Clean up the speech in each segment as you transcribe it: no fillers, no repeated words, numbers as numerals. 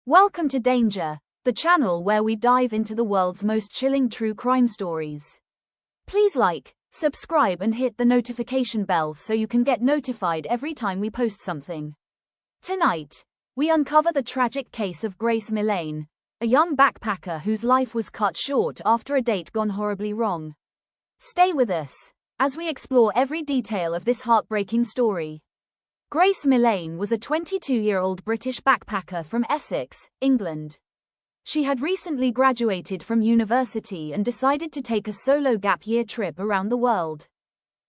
Welcome to Danger, the channel where we dive into the world's most chilling true crime stories. Please like, subscribe and hit the notification bell so you can get notified every time we post something. Tonight, we uncover the tragic case of Grace Millane, a young backpacker whose life was cut short after a date gone horribly wrong. Stay with us as we explore every detail of this heartbreaking story. Grace Millane was a 22-year-old British backpacker from Essex, England. She had recently graduated from university and decided to take a solo gap year trip around the world.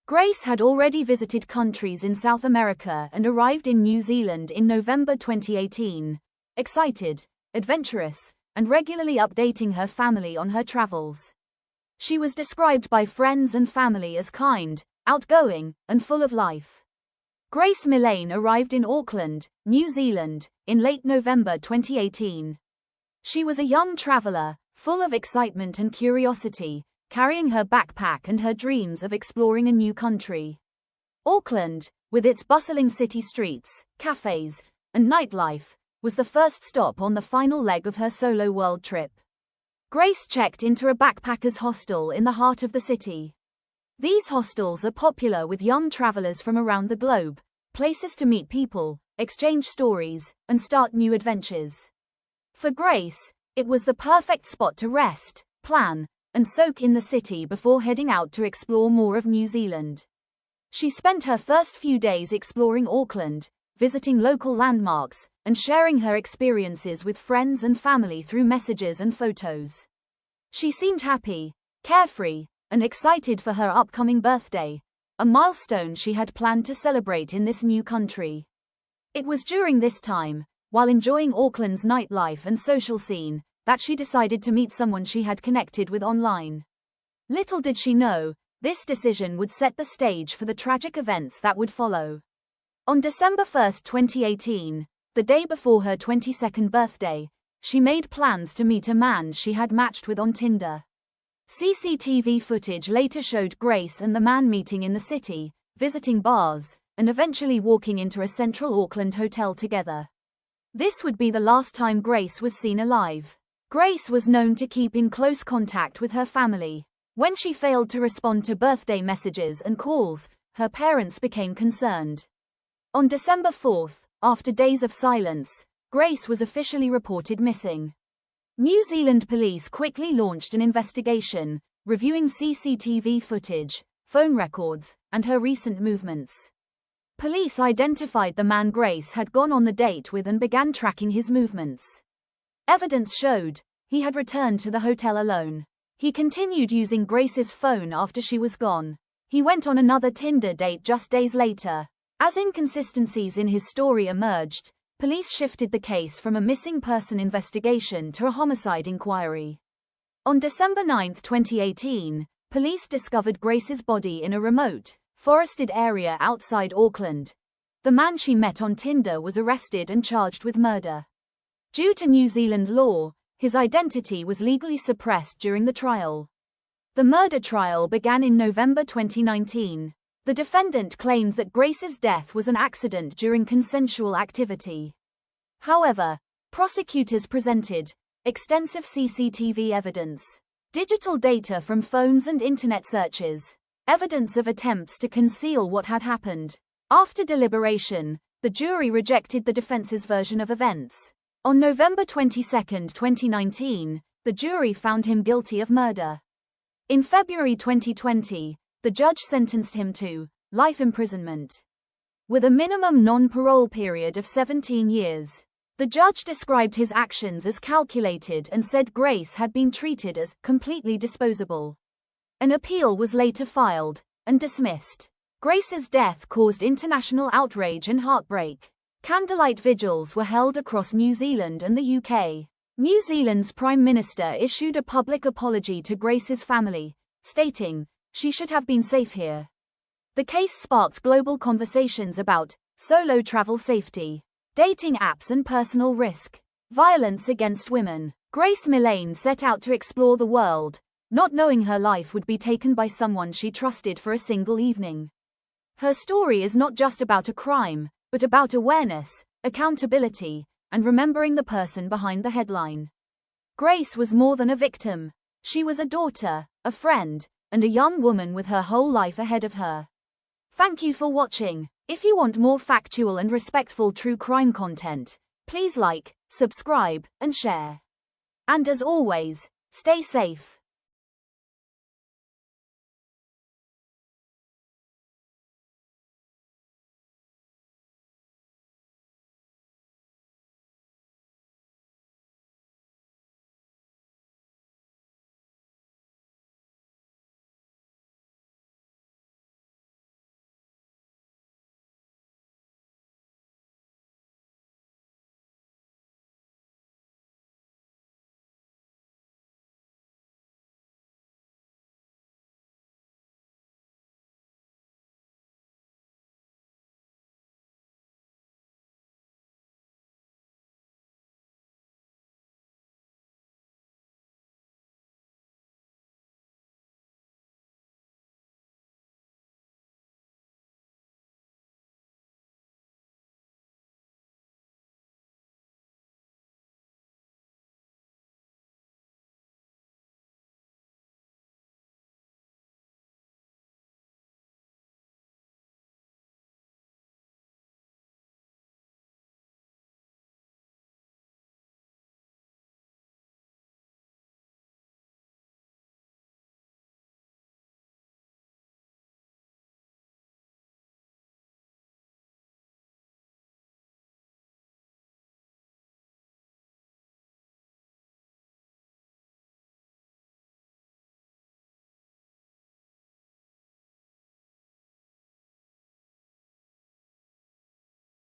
Grace had already visited countries in South America and arrived in New Zealand in November 2018, excited, adventurous, and regularly updating her family on her travels. She was described by friends and family as kind, outgoing, and full of life. Grace Millane arrived in Auckland, New Zealand, in late November 2018. She was a young traveler, full of excitement and curiosity, carrying her backpack and her dreams of exploring a new country. Auckland, with its bustling city streets, cafes, and nightlife, was the first stop on the final leg of her solo world trip. Grace checked into a backpackers' hostel in the heart of the city. These hostels are popular with young travelers from around the globe, places to meet people, exchange stories, and start new adventures. For Grace, it was the perfect spot to rest, plan, and soak in the city before heading out to explore more of New Zealand. She spent her first few days exploring Auckland, visiting local landmarks, and sharing her experiences with friends and family through messages and photos. She seemed happy, carefree, and excited for her upcoming birthday, a milestone she had planned to celebrate in this new country. It was during this time, while enjoying Auckland's nightlife and social scene, that she decided to meet someone she had connected with online. Little did she know, this decision would set the stage for the tragic events that would follow. On December 1, 2018, the day before her 22nd birthday, she made plans to meet a man she had matched with on Tinder. CCTV footage later showed Grace and the man meeting in the city, visiting bars, and eventually walking into a central Auckland hotel together. This would be the last time Grace was seen alive. Grace was known to keep in close contact with her family. When she failed to respond to birthday messages and calls, her parents became concerned. On December 4, after days of silence, Grace was officially reported missing. New Zealand police quickly launched an investigation, reviewing CCTV footage, phone records, and her recent movements. Police identified the man Grace had gone on the date with and began tracking his movements. Evidence showed he had returned to the hotel alone. He continued using Grace's phone after she was gone. He went on another Tinder date just days later. As inconsistencies in his story emerged, police shifted the case from a missing person investigation to a homicide inquiry. On December 9, 2018, police discovered Grace's body in a remote, forested area outside Auckland. The man she met on Tinder was arrested and charged with murder. Due to New Zealand law, his identity was legally suppressed during the trial. The murder trial began in November 2019. The defendant claimed that Grace's death was an accident during consensual activity. However, prosecutors presented extensive CCTV evidence, digital data from phones and internet searches, evidence of attempts to conceal what had happened. After deliberation, the jury rejected the defense's version of events. On November 22, 2019, the jury found him guilty of murder. In February 2020, the judge sentenced him to life imprisonment, with a minimum non-parole period of 17 years. The judge described his actions as calculated and said Grace had been treated as completely disposable. An appeal was later filed and dismissed. Grace's death caused international outrage and heartbreak. Candlelight vigils were held across New Zealand and the UK. New Zealand's Prime Minister issued a public apology to Grace's family, stating, "She should have been safe here." The case sparked global conversations about solo travel safety, dating apps and personal risk, violence against women. Grace Millane set out to explore the world, not knowing her life would be taken by someone she trusted for a single evening. Her story is not just about a crime, but about awareness, accountability, and remembering the person behind the headline. Grace was more than a victim. She was a daughter, a friend, and a young woman with her whole life ahead of her. Thank you for watching. If you want more factual and respectful true crime content, please like, subscribe, and share. And as always, stay safe.